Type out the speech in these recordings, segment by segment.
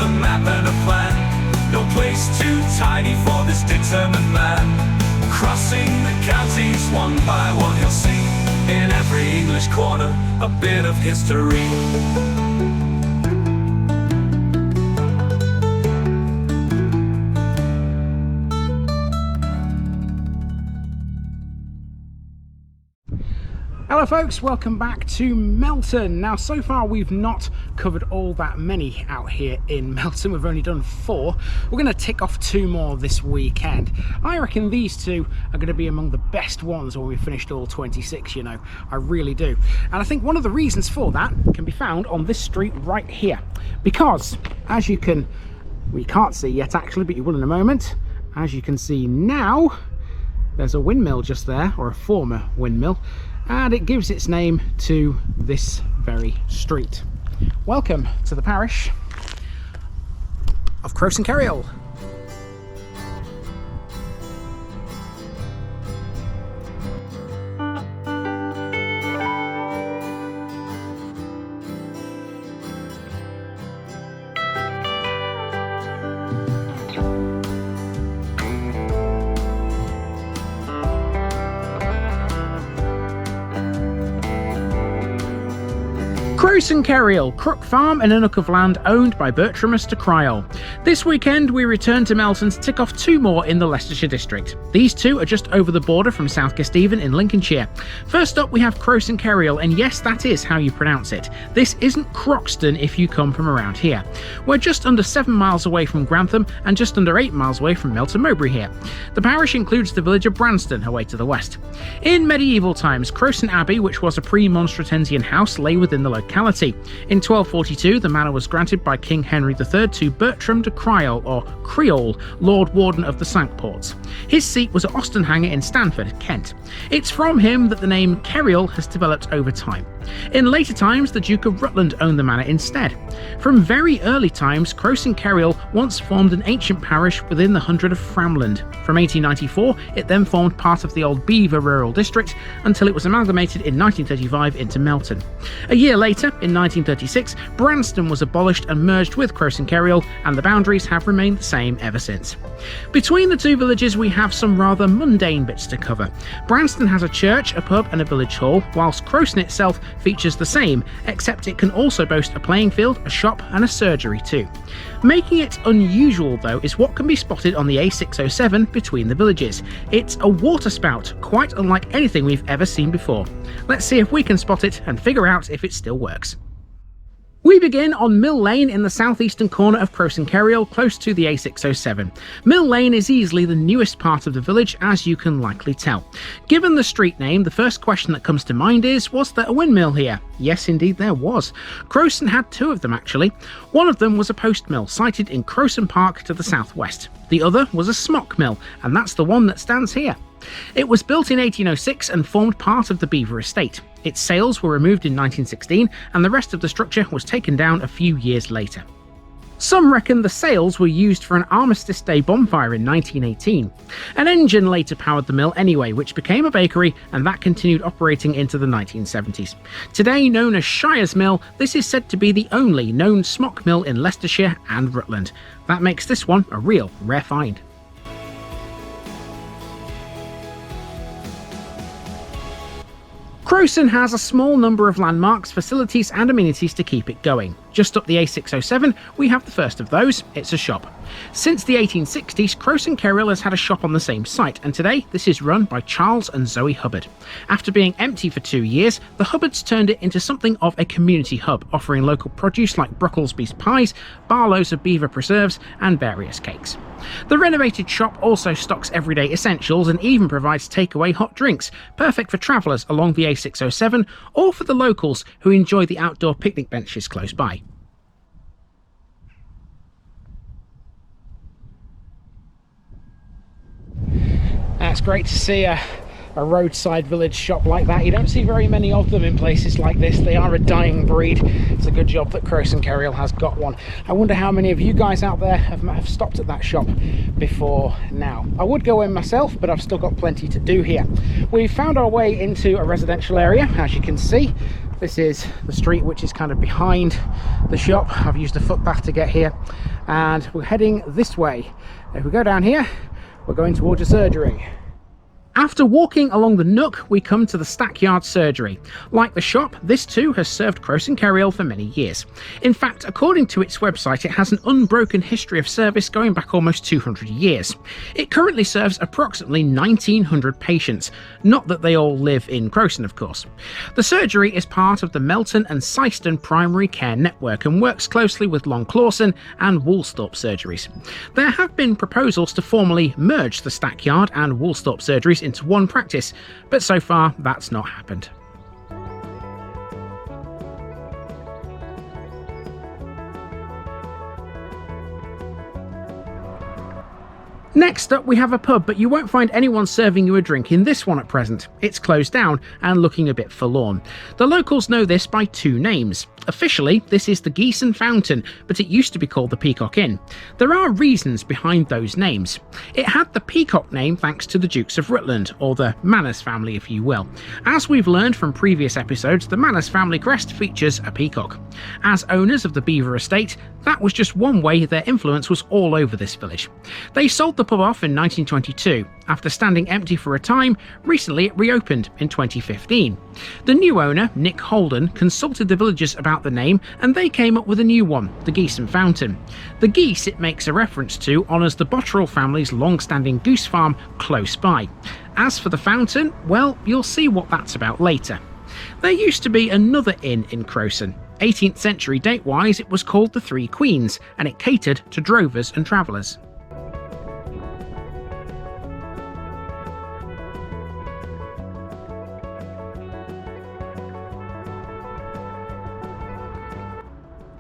a map and a plan. No place too tiny for this determined man. Crossing the counties one by one, he'll see in every English corner a bit of history. Hello folks, welcome back to Melton. Now so far we've not covered all that many out here in Melton. We've only done 4. We're going to tick off 2 more this weekend. I reckon these 2 are going to be among the best ones when we've finished all 26, you know. I really do. And I think one of the reasons for that can be found on this street right here. Because, as you can, we can't see yet actually, but you will in a moment. As you can see now, there's a windmill just there, or a former windmill. And it gives its name to this very street. Welcome to the parish of Croxton Kerrial. Croxton Kerrial, Crook Farm and a nook of land owned by Bertram Mr. Kerrial. This weekend we return to Melton to tick off 2 more in the Leicestershire district. These 2 are just over the border from South Kesteven in Lincolnshire. First up we have Croxton Kerrial, and yes, that is how you pronounce it. This isn't Croxton if you come from around here. We're just under 7 miles away from Grantham and just under 8 miles away from Melton Mowbray here. The parish includes the village of Branston away to the west. In medieval times, Croxton Abbey, which was a pre-Monstratensian house, lay within the locality. In 1242, the manor was granted by King Henry III to Bertram de Kerrial, or Creole, Lord Warden of the Cinque Ports. His seat was at Austenhanger in Stanford, Kent. It's from him that the name Kerrial has developed over time. In later times, the Duke of Rutland owned the manor instead. From very early times, Croxton Kerrial once formed an ancient parish within the hundred of Framland. From 1894, it then formed part of the old Belvoir rural district until it was amalgamated in 1935 into Melton. A year later, in 1936, Branston was abolished and merged with Croxton Kerrial, and the boundaries have remained the same ever since. Between the 2 villages we have some rather mundane bits to cover. Branston has a church, a pub and a village hall, whilst Croxton itself features the same, except it can also boast a playing field, a shop and a surgery too. Making it unusual though is what can be spotted on the A607 between the villages. It's a water spout, quite unlike anything we've ever seen before. Let's see if we can spot it and figure out if it still works. We begin on Mill Lane in the southeastern corner of Croxton Kerrial, close to the A607. Mill Lane is easily the newest part of the village, as you can likely tell. Given the street name, the first question that comes to mind is, was there a windmill here? Yes, indeed there was. Croxton had 2 of them actually. One of them was a post mill, sited in Croxton Park to the southwest. The other was a smock mill, and that's the one that stands here. It was built in 1806 and formed part of the Belvoir estate. Its sails were removed in 1916 and the rest of the structure was taken down a few years later. Some reckon the sails were used for an Armistice Day bonfire in 1918. An engine later powered the mill anyway, which became a bakery, and that continued operating into the 1970s. Today known as Shire's Mill, this is said to be the only known smock mill in Leicestershire and Rutland. That makes this one a real rare find. Croxton has a small number of landmarks, facilities and amenities to keep it going. Just up the A607, we have the first of those. It's a shop. Since the 1860s, Croxton Kerrial has had a shop on the same site, and today this is run by Charles and Zoe Hubbard. After being empty for 2 years, the Hubbards turned it into something of a community hub, offering local produce like Brocklesby's pies, barlows of beaver preserves and various cakes. The renovated shop also stocks everyday essentials and even provides takeaway hot drinks, perfect for travellers along the A607 or for the locals who enjoy the outdoor picnic benches close by. That's great to see a roadside village shop like that. You don't see very many of them in places like this. They are a dying breed. It's a good job that Croxton Kerrial has got one. I wonder how many of you guys out there have stopped at that shop before now. I would go in myself, but I've still got plenty to do here. We've found our way into a residential area, as you can see. This is the street which is kind of behind the shop. I've used a footpath to get here, and we're heading this way. If we go down here, we're going towards a surgery. After walking along the nook, we come to the Stackyard Surgery. Like the shop, this too has served Croxton Kerrial for many years. In fact, according to its website, it has an unbroken history of service going back almost 200 years. It currently serves approximately 1,900 patients, not that they all live in Croxton, of course. The surgery is part of the Melton and Syston primary care network and works closely with Long Clawson and Woolsthorpe surgeries. There have been proposals to formally merge the Stackyard and Woolsthorpe surgeries into one practice, but so far that's not happened. Next up we have a pub, but you won't find anyone serving you a drink in this one at present. It's closed down and looking a bit forlorn. The locals know this by two names. Officially, this is the Geese and Fountain, but it used to be called the Peacock Inn. There are reasons behind those names. It had the Peacock name thanks to the Dukes of Rutland, or the Manners family if you will. As we've learned from previous episodes, the Manners family crest features a peacock. As owners of the Beaver Estate, that was just one way their influence was all over this village. They sold the pub off in 1922. After standing empty for a time, recently it reopened in 2015. The new owner, Nick Holden, consulted the villagers about the name and they came up with a new one, the Geese and Fountain. The geese it makes a reference to honours the Botterill family's long-standing goose farm close by. As for the fountain, well, you'll see what that's about later. There used to be another inn in Croxton. 18th century date-wise, it was called the Three Queens, and it catered to drovers and travellers.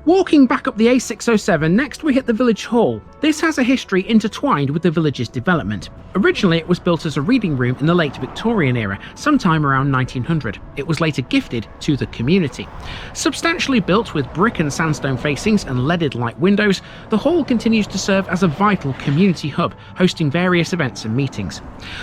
Walking back up the A607, next we hit the village hall. This has a history intertwined with the village's development. Originally it was built as a reading room in the late Victorian era, sometime around 1900. It was later gifted to the community. Substantially built with brick and sandstone facings and leaded light windows, the hall continues to serve as a vital community hub, hosting various events and meetings.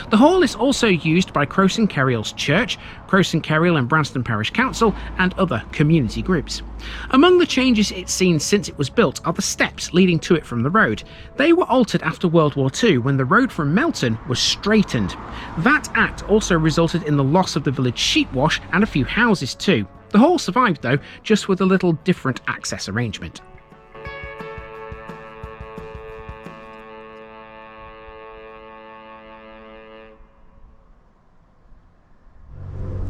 The hall is also used by Croxton Kerrial's church, Croxton Kerrial and Branston Parish Council, and other community groups. Among the changes it's seen since it was built are the steps leading to it from the road. They were altered after World War II when the road from Melton was straightened. That act also resulted in the loss of the village sheepwash and a few houses too. The hall survived though, just with a little different access arrangement.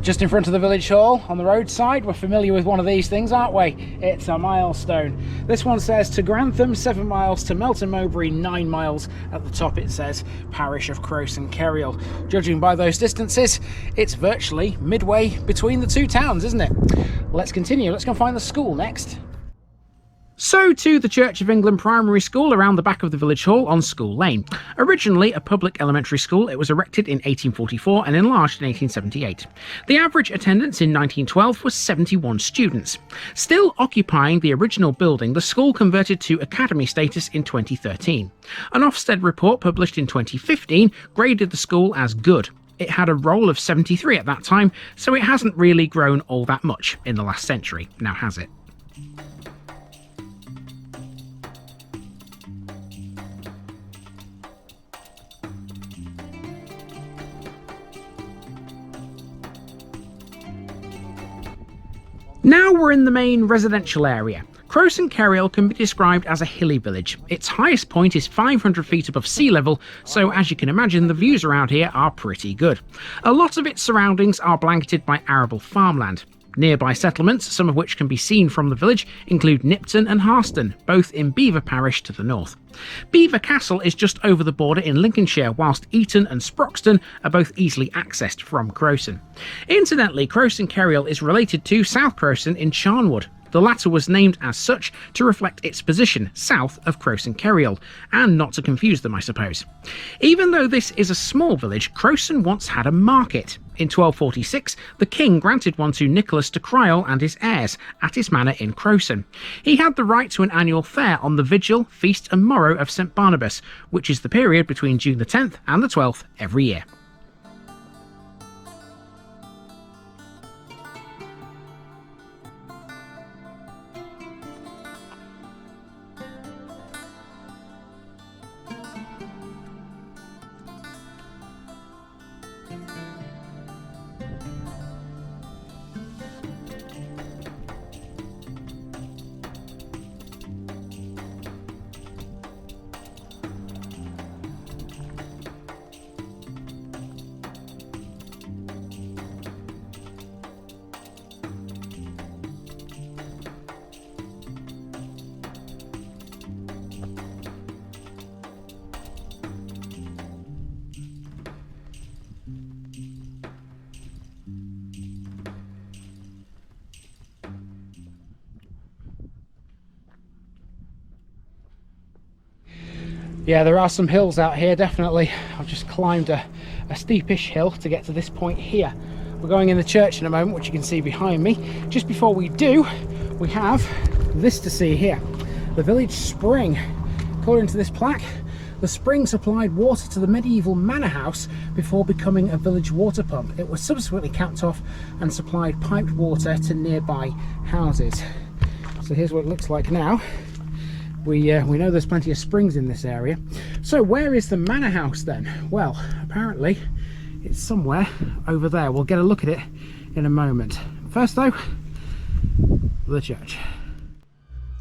Just in front of the village hall, on the roadside, we're familiar with one of these things, aren't we? It's a milestone. This one says to Grantham, 7 miles, to Melton Mowbray, 9 miles. At the top it says Parish of Croxton Kerrial. Judging by those distances, it's virtually midway between the two towns, isn't it? Let's continue. Let's go find the school next. So to the Church of England Primary School around the back of the village hall on School Lane. Originally a public elementary school, it was erected in 1844 and enlarged in 1878. The average attendance in 1912 was 71 students. Still occupying the original building, the school converted to academy status in 2013. An Ofsted report published in 2015 graded the school as good. It had a roll of 73 at that time, so it hasn't really grown all that much in the last century, now has it? Now we're in the main residential area. Croxton Kerrial can be described as a hilly village. Its highest point is 500 feet above sea level, so as you can imagine the views around here are pretty good. A lot of its surroundings are blanketed by arable farmland. Nearby settlements, some of which can be seen from the village, include Nipton and Harston, both in Beaver Parish to the north. Beaver Castle is just over the border in Lincolnshire, whilst Eton and Sproxton are both easily accessed from Croxton. Incidentally, Croxton Kerrial is related to South Croxton in Charnwood. The latter was named as such to reflect its position south of Croxton Kerrial, and not to confuse them, I suppose. Even though this is a small village, Croxton once had a market. In 1246, the king granted one to Nicholas de Cryal and his heirs at his manor in Croxton. He had the right to an annual fair on the vigil, feast and morrow of St Barnabas, which is the period between June the 10th and the 12th every year. Yeah, there are some hills out here, definitely. I've just climbed a steepish hill to get to this point here. We're going in the church in a moment, which you can see behind me. Just before we do, we have this to see here. The village spring. According to this plaque, the spring supplied water to the medieval manor house before becoming a village water pump. It was subsequently capped off and supplied piped water to nearby houses. So here's what it looks like now. We know there's plenty of springs in this area. So where is the manor house then? Well, apparently it's somewhere over there. We'll get a look at it in a moment. First though, the church.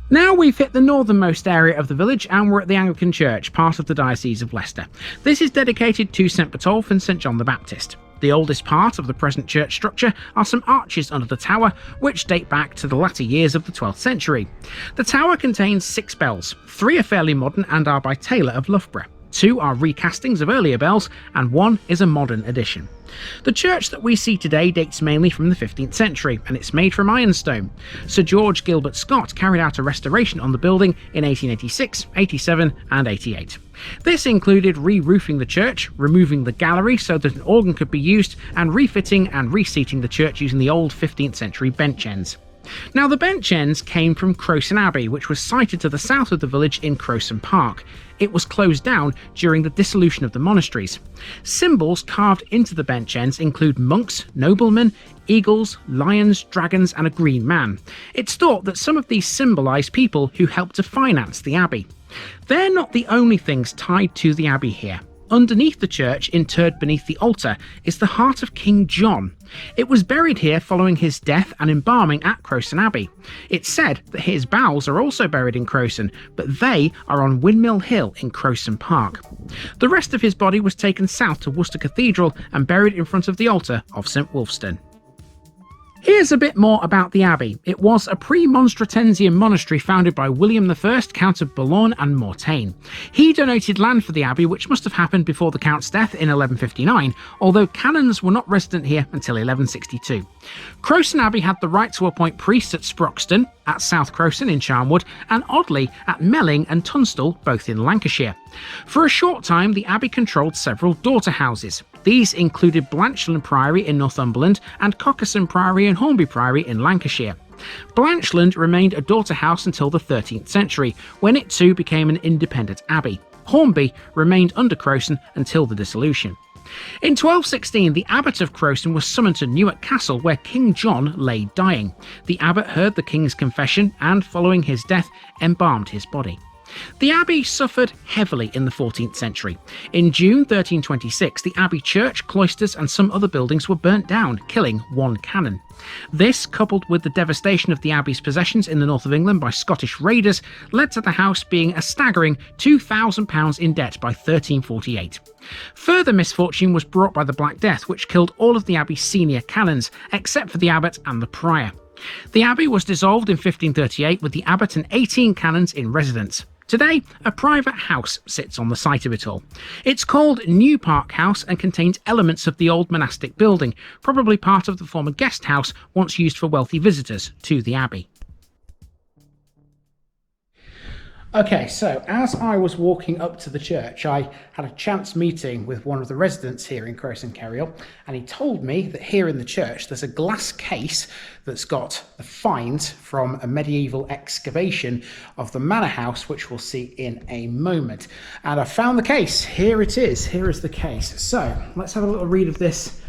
Now we've hit the northernmost area of the village and we're at the Anglican Church, part of the Diocese of Leicester. This is dedicated to St Botolph and St John the Baptist. The oldest part of the present church structure are some arches under the tower, which date back to the latter years of the 12th century. The tower contains 6 bells. 3 are fairly modern and are by Taylor of Loughborough. 2 are recastings of earlier bells, and 1 is a modern addition. The church that we see today dates mainly from the 15th century, and it's made from ironstone. Sir George Gilbert Scott carried out a restoration on the building in 1886, 87 and 88. This included re-roofing the church, removing the gallery so that an organ could be used, and refitting and reseating the church using the old 15th century bench ends. Now the bench ends came from Croxton Abbey, which was sited to the south of the village in Croxton Park. It was closed down during the dissolution of the monasteries. Symbols carved into the bench ends include monks, noblemen, eagles, lions, dragons and a green man. It's thought that some of these symbolise people who helped to finance the abbey. They're not the only things tied to the abbey here. Underneath the church, interred beneath the altar, is the heart of King John. It was buried here following his death and embalming at Croxton Abbey. It's said that his bowels are also buried in Croxton, but they are on Windmill Hill in Croxton Park. The rest of his body was taken south to Worcester Cathedral and buried in front of the altar of St Wulfstan. Here's a bit more about the abbey. It was a pre-Monstratensian monastery founded by William I, Count of Boulogne and Mortain. He donated land for the abbey, which must have happened before the Count's death in 1159, although canons were not resident here until 1162. Croxton Abbey had the right to appoint priests at Sproxton, at South Croxton in Charnwood, and oddly at Melling and Tunstall, both in Lancashire. For a short time, the abbey controlled several daughter houses. These included Blanchland Priory in Northumberland and Cockerson Priory and Hornby Priory in Lancashire. Blanchland remained a daughter house until the 13th century, when it too became an independent abbey. Hornby remained under Croxton until the dissolution. In 1216, the abbot of Croxton was summoned to Newark Castle, where King John lay dying. The abbot heard the king's confession and, following his death, embalmed his body. The abbey suffered heavily in the 14th century. In June 1326, the abbey church, cloisters and some other buildings were burnt down, killing 1 canon. This, coupled with the devastation of the abbey's possessions in the north of England by Scottish raiders, led to the house being a staggering £2,000 in debt by 1348. Further misfortune was brought by the Black Death, which killed all of the abbey's senior canons, except for the abbot and the prior. The abbey was dissolved in 1538 with the abbot and 18 canons in residence. Today, a private house sits on the site of it all. It's called New Park House and contains elements of the old monastic building, probably part of the former guest house once used for wealthy visitors to the abbey. Okay, so as I was walking up to the church, I had a chance meeting with one of the residents here in CROXTON KERRIAL, and he told me that here in the church there's a glass case that's got the finds from a medieval excavation of the manor house, which we'll see in a moment. And I found the case. Here it is. Here is the case. So let's have a little read of this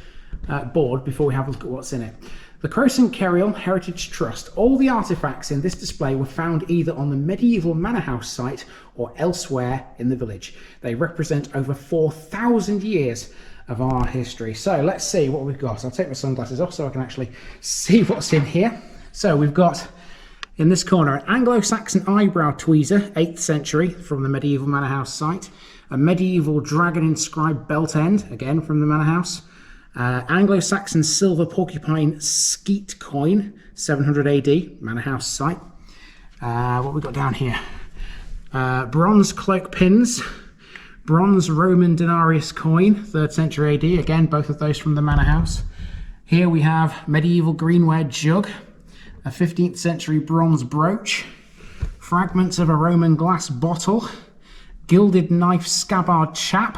board before we have a look at what's in it. The CROXTON KERRIAL Heritage Trust. All the artefacts in this display were found either on the medieval manor house site or elsewhere in the village. They represent over 4,000 years of our history. So let's see what we've got. I'll take my sunglasses off so I can actually see what's in here. So we've got in this corner an Anglo-Saxon eyebrow tweezer, 8th century, from the medieval manor house site. A medieval dragon inscribed belt end, again from the manor house. Anglo-Saxon silver porcupine skeet coin, 700 AD, manor house site. What have we got down here? Bronze cloak pins, bronze Roman denarius coin, 3rd century AD, again both of those from the manor house. Here we have medieval greenware jug, a 15th century bronze brooch, fragments of a Roman glass bottle, gilded knife scabbard chap.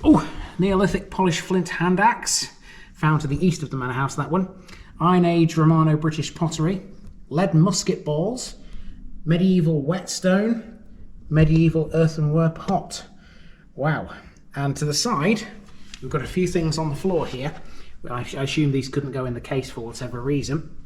Oh, Neolithic polished flint hand axe, found to the east of the manor house, that one. Iron Age Romano-British pottery, lead musket balls, medieval whetstone, medieval earthenware pot. Wow. And to the side, we've got a few things on the floor here. I assume these couldn't go in the case for whatever reason.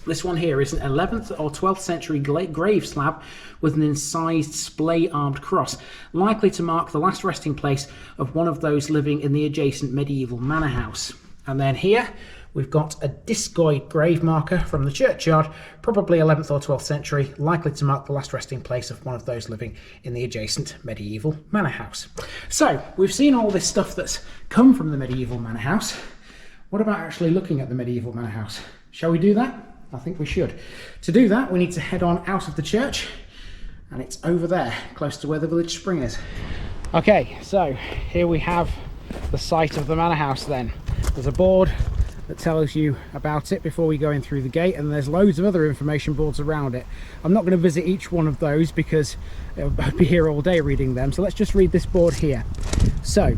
This one here is an 11th or 12th century grave slab with an incised splay-armed cross, likely to mark the last resting place of one of those living in the adjacent medieval manor house. And then here we've got a discoid grave marker from the churchyard, probably 11th or 12th century, likely to mark the last resting place of one of those living in the adjacent medieval manor house. So we've seen all this stuff that's come from the medieval manor house. What about actually looking at the medieval manor house? Shall we do that? I think we should. To do that, we need to head on out of the church, and it's over there, close to where the village spring is. Okay, so here we have the site of the manor house then. There's a board that tells you about it before we go in through the gate, and there's loads of other information boards around it. I'm not going to visit each one of those because I'd be here all day reading them, so let's just read this board here. So,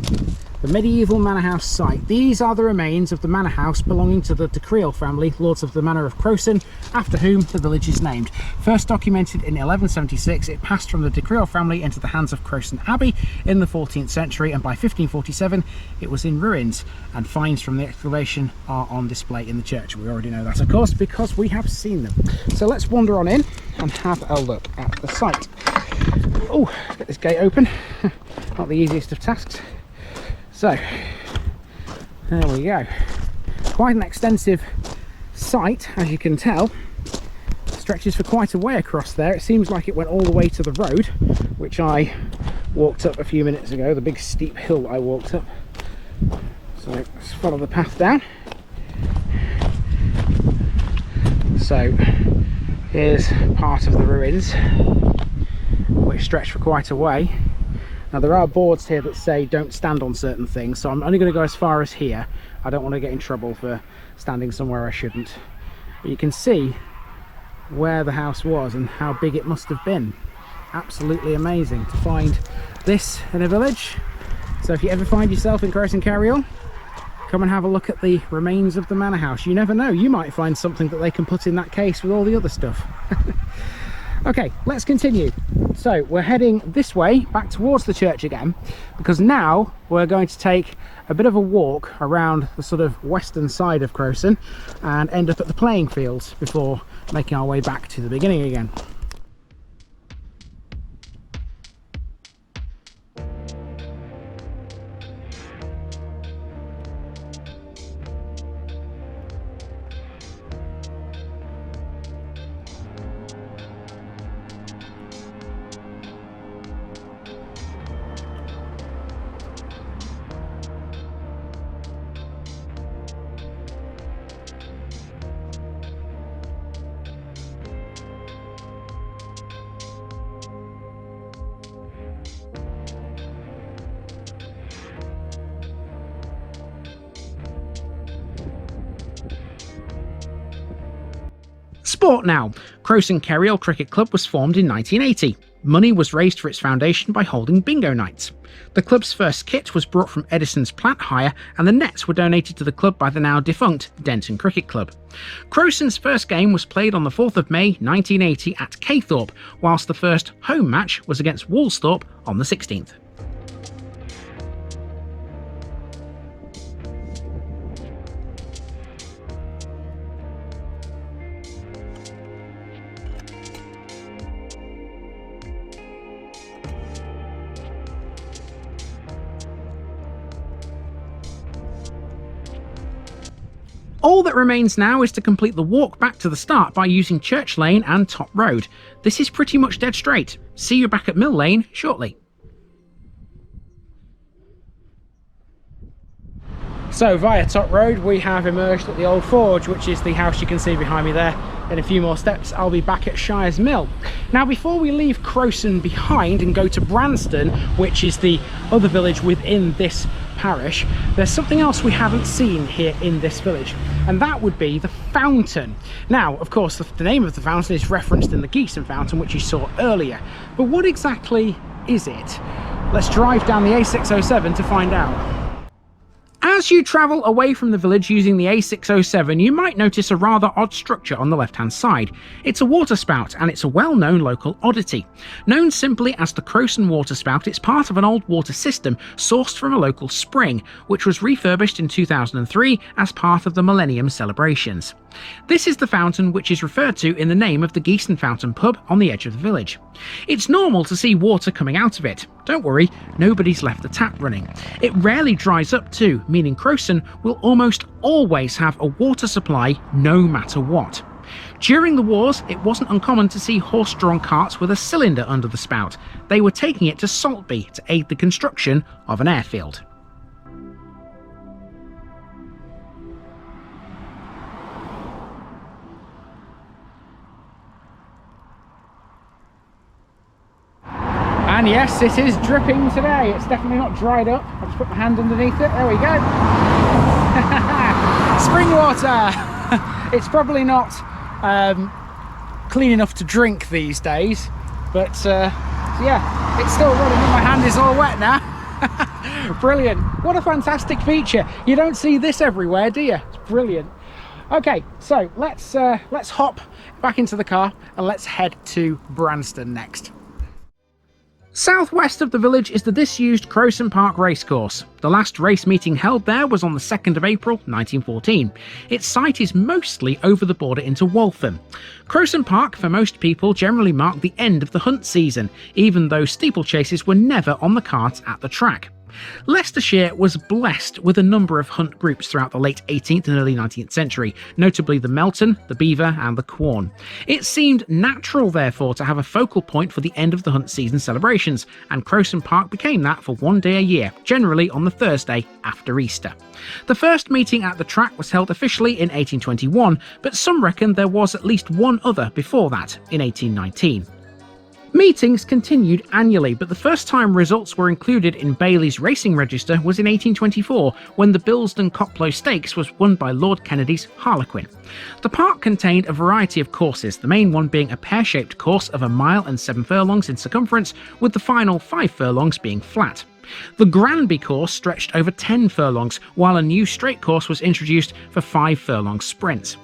the medieval manor house site. These are the remains of the manor house belonging to the de Keerrial family, lords of the manor of Croxton, after whom the village is named. First documented in 1176, it passed from the de Keerrial family into the hands of Croxton Abbey in the 14th century, and by 1547 it was in ruins, and finds from the excavation are on display in the church. We already know that, of course, because we have seen them. So let's wander on in and have a look at the site. Oh, let's get this gate open. Not the easiest of tasks. So, there we go. Quite an extensive site, as you can tell. Stretches for quite a way across there. It seems like it went all the way to the road, which I walked up a few minutes ago, the big steep hill I walked up. So let's follow the path down. So here's part of the ruins, which stretch for quite a way. Now there are boards here that say don't stand on certain things, so I'm only going to go as far as here. I don't want to get in trouble for standing somewhere I shouldn't. But you can see where the house was and how big it must have been. Absolutely amazing to find this in a village. So if you ever find yourself in Croxton Kerrial, come and have a look at the remains of the manor house. You never know, you might find something that they can put in that case with all the other stuff. Okay, let's continue. So we're heading this way back towards the church again, because now we're going to take a bit of a walk around the sort of western side of Croxton and end up at the playing fields before making our way back to the beginning again. Sport now. Croxton Kerrial Cricket Club was formed in 1980. Money was raised for its foundation by holding bingo nights. The club's first kit was brought from Edison's plant hire, and the nets were donated to the club by the now defunct Denton Cricket Club. Croxton's first game was played on the 4th of May 1980 at Keyhouse, whilst the first home match was against Woolsthorpe on the 16th. All that remains now is to complete the walk back to the start by using Church Lane and Top Road. This is pretty much dead straight. See you back at Mill Lane shortly. So via Top Road we have emerged at the Old Forge, which is the house you can see behind me there. In a few more steps I'll be back at Shire's Mill. Now before we leave Croxton behind and go to Branston, which is the other village within this parish, there's something else we haven't seen here in this village, and that would be the fountain. Now of course the name of the fountain is referenced in the Geeson fountain, which you saw earlier, but what exactly is it? Let's drive down the A607 to find out. As you travel away from the village using the A607, you might notice a rather odd structure on the left-hand side. It's a water spout, and it's a well-known local oddity. Known simply as the Croxton water spout, it's part of an old water system sourced from a local spring, which was refurbished in 2003 as part of the Millennium celebrations. This is the fountain which is referred to in the name of the Geese and Fountain pub on the edge of the village. It's normal to see water coming out of it. Don't worry, nobody's left the tap running. It rarely dries up too, meaning Croxton will almost always have a water supply no matter what. During the wars, it wasn't uncommon to see horse-drawn carts with a cylinder under the spout. They were taking it to Saltby to aid the construction of an airfield. And yes, it is dripping today. It's definitely not dried up. I'll just put my hand underneath it. There we go. Spring water. It's probably not clean enough to drink these days, but yeah, it's still running and my hand is all wet now. Brilliant. What a fantastic feature. You don't see this everywhere, do you? It's brilliant. Okay, so let's hop back into the car and let's head to Branston next. Southwest of the village is the disused Croxton Park Racecourse. The last race meeting held there was on the 2nd of April 1914. Its site is mostly over the border into Waltham. Croxton Park, for most people, generally marked the end of the hunt season, even though steeplechases were never on the cards at the track. Leicestershire was blessed with a number of hunt groups throughout the late 18th and early 19th century, notably the Melton, the Beaver and the Quorn. It seemed natural, therefore, to have a focal point for the end of the hunt season celebrations, and Croxton Park became that for one day a year, generally on the Thursday after Easter. The first meeting at the track was held officially in 1821, but some reckon there was at least one other before that, in 1819. Meetings continued annually, but the first time results were included in Bailey's racing register was in 1824, when the Bilston Coplow Stakes was won by Lord Kennedy's Harlequin. The park contained a variety of courses, the main one being a pear-shaped course of 1 mile and 7 furlongs in circumference, with the final 5 furlongs being flat. The Granby course stretched over 10 furlongs, while a new straight course was introduced for 5 furlong sprints.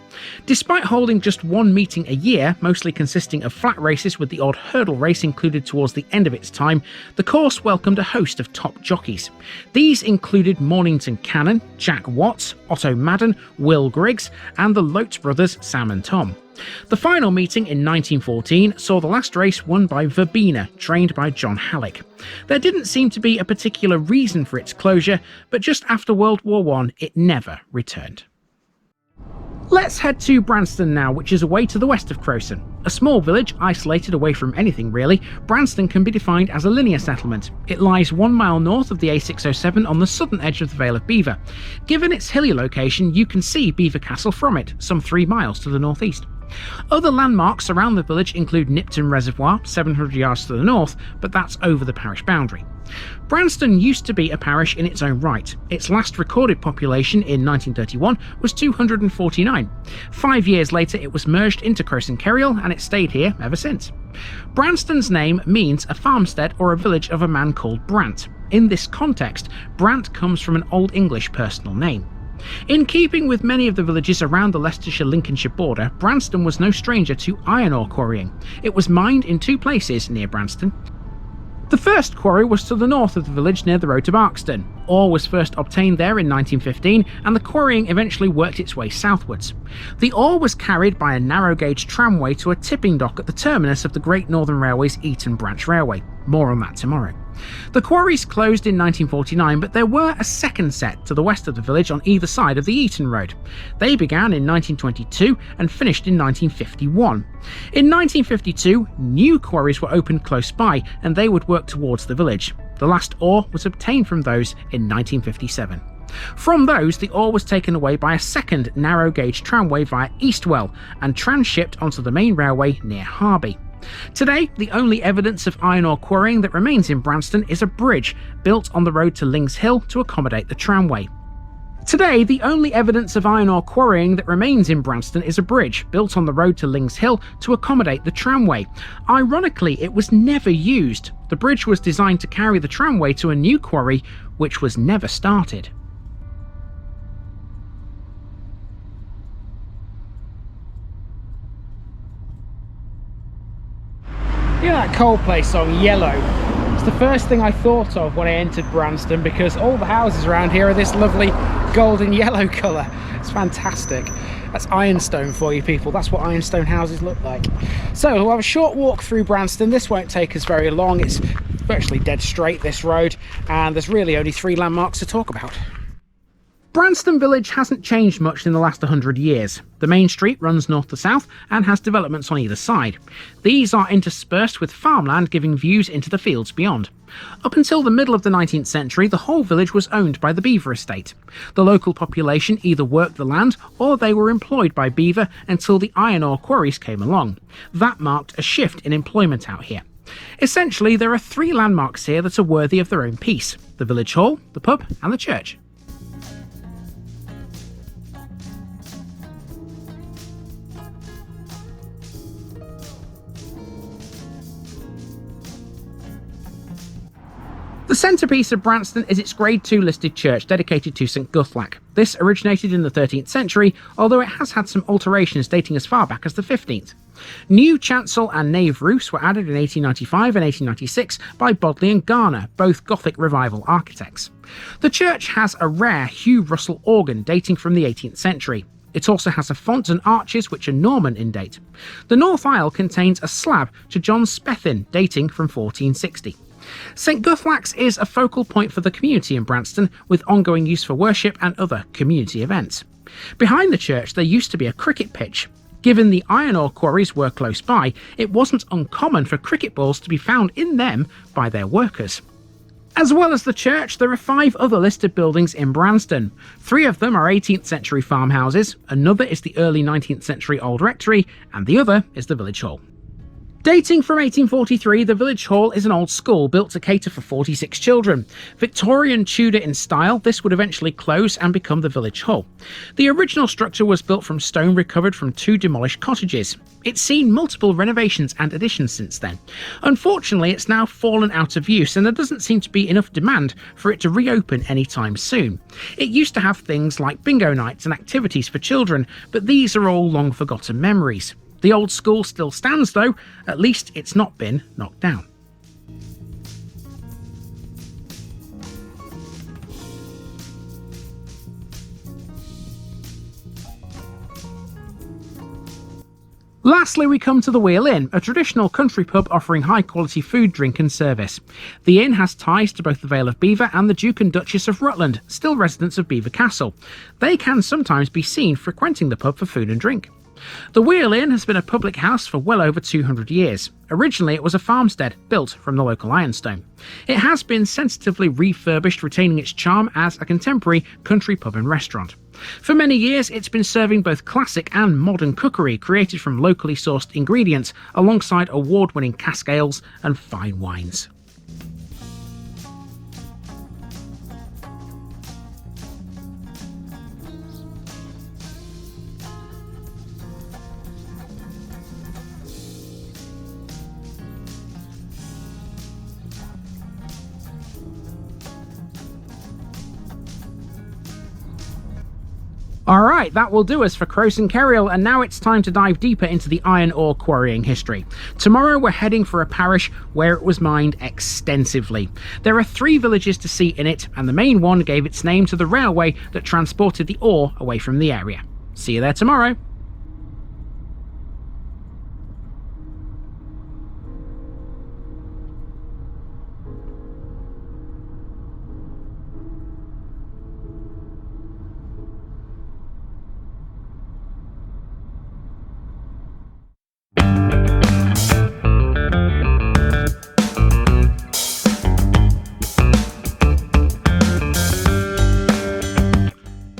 Despite holding just one meeting a year, mostly consisting of flat races with the odd hurdle race included towards the end of its time, the course welcomed a host of top jockeys. These included Mornington Cannon, Jack Watts, Otto Madden, Will Griggs, and the Lotes brothers Sam and Tom. The final meeting in 1914 saw the last race won by Verbena, trained by John Halleck. There didn't seem to be a particular reason for its closure, but just after World War I, it never returned. Let's head to Branston now, which is away to the west of Croxton. A small village, isolated away from anything really, Branston can be defined as a linear settlement. It lies 1 mile north of the A607 on the southern edge of the Vale of Belvoir. Given its hilly location, you can see Belvoir Castle from it, some 3 miles to the northeast. Other landmarks around the village include Nipton Reservoir, 700 yards to the north, but that's over the parish boundary. Branston used to be a parish in its own right. Its last recorded population in 1931 was 249. 5 years later it was merged into CROXTON KERRIAL and it stayed here ever since. Branston's name means a farmstead or a village of a man called Brant. In this context, Brant comes from an Old English personal name. In keeping with many of the villages around the Leicestershire-Lincolnshire border, Branston was no stranger to iron ore quarrying. It was mined in 2 places near Branston. The first quarry was to the north of the village near the road to Barkston. Ore was first obtained there in 1915, and the quarrying eventually worked its way southwards. The ore was carried by a narrow-gauge tramway to a tipping dock at the terminus of the Great Northern Railway's Eton Branch Railway. More on that tomorrow. The quarries closed in 1949, but there were a second set to the west of the village on either side of the Eton Road. They began in 1922 and finished in 1951. In 1952, new quarries were opened close by, and they would work towards the village. The last ore was obtained from those in 1957. From those, the ore was taken away by a second narrow-gauge tramway via Eastwell and transshipped onto the main railway near Harby. Today, the only evidence of iron ore quarrying that remains in Branston is a bridge built on the road to Lings Hill to accommodate the tramway. Today, the only evidence of iron ore quarrying that remains in Branston is a bridge built on the road to Lings Hill to accommodate the tramway. Ironically, it was never used. The bridge was designed to carry the tramway to a new quarry, which was never started. You know that Coldplay song, Yellow? It's the first thing I thought of when I entered Branston, because all the houses around here are this lovely golden yellow colour. It's fantastic. That's ironstone for you people. That's what ironstone houses look like. So we'll have a short walk through Branston. This won't take us very long. It's virtually dead straight, this road, and there's really only 3 landmarks to talk about. Branston village hasn't changed much in the last 100 years. The main street runs north to south and has developments on either side. These are interspersed with farmland giving views into the fields beyond. Up until the middle of the 19th century, the whole village was owned by the beaver estate. The local population either worked the land or they were employed by beaver until the iron ore quarries came along. That marked a shift in employment out here. Essentially, there are 3 landmarks here that are worthy of their own piece: the village hall, the pub and the church. The centrepiece of Branston is its Grade 2 listed church dedicated to St Guthlac. This originated in the 13th century, although it has had some alterations dating as far back as the 15th. New chancel and nave roofs were added in 1895 and 1896 by Bodley and Garner, both Gothic Revival architects. The church has a rare Hugh Russell organ dating from the 18th century. It also has a font and arches which are Norman in date. The north aisle contains a slab to John Spethin dating from 1460. St Guthlac's is a focal point for the community in Branston, with ongoing use for worship and other community events. Behind the church there used to be a cricket pitch. Given the iron ore quarries were close by, it wasn't uncommon for cricket balls to be found in them by their workers. As well as the church, there are 5 other listed buildings in Branston. 3 of them are 18th century farmhouses, another is the early 19th century old rectory, and the other is the village hall. Dating from 1843, the village hall is an old school built to cater for 46 children. Victorian Tudor in style, this would eventually close and become the village hall. The original structure was built from stone recovered from 2 demolished cottages. It's seen multiple renovations and additions since then. Unfortunately, it's now fallen out of use and there doesn't seem to be enough demand for it to reopen anytime soon. It used to have things like bingo nights and activities for children, but these are all long forgotten memories. The old school still stands though, at least it's not been knocked down. Lastly, we come to the Wheel Inn, a traditional country pub offering high-quality food, drink and service. The inn has ties to both the Vale of Belvoir and the Duke and Duchess of Rutland, still residents of Belvoir Castle. They can sometimes be seen frequenting the pub for food and drink. The Wheel Inn has been a public house for well over 200 years. Originally it was a farmstead built from the local ironstone. It has been sensitively refurbished, retaining its charm as a contemporary country pub and restaurant. For many years it's been serving both classic and modern cookery created from locally sourced ingredients alongside award-winning cask ales and fine wines. Alright, that will do us for CROXTON KERRIAL, and now it's time to dive deeper into the iron ore quarrying history. Tomorrow we're heading for a parish where it was mined extensively. There are 3 villages to see in it, and the main one gave its name to the railway that transported the ore away from the area. See you there tomorrow.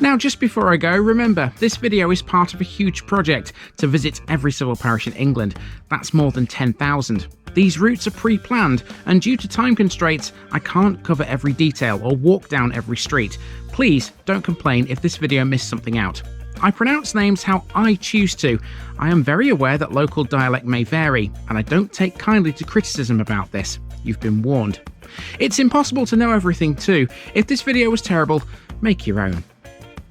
Now, just before I go, remember, this video is part of a huge project to visit every civil parish in England. That's more than 10,000. These routes are pre-planned, and due to time constraints, I can't cover every detail or walk down every street. Please don't complain if this video missed something out. I pronounce names how I choose to. I am very aware that local dialect may vary, and I don't take kindly to criticism about this. You've been warned. It's impossible to know everything too. If this video was terrible, make your own.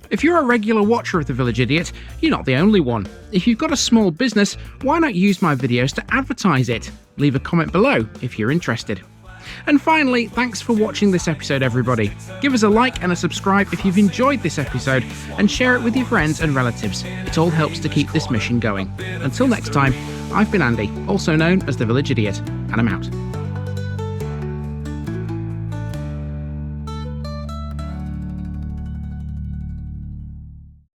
If you're a regular watcher of The Village Idiot, you're not the only one. If you've got a small business, why not use my videos to advertise it? Leave a comment below if you're interested. And finally, thanks for watching this episode, everybody. Give us a like and a subscribe if you've enjoyed this episode, and share it with your friends and relatives. It all helps to keep this mission going. Until next time, I've been Andy, also known as The Village Idiot, and I'm out.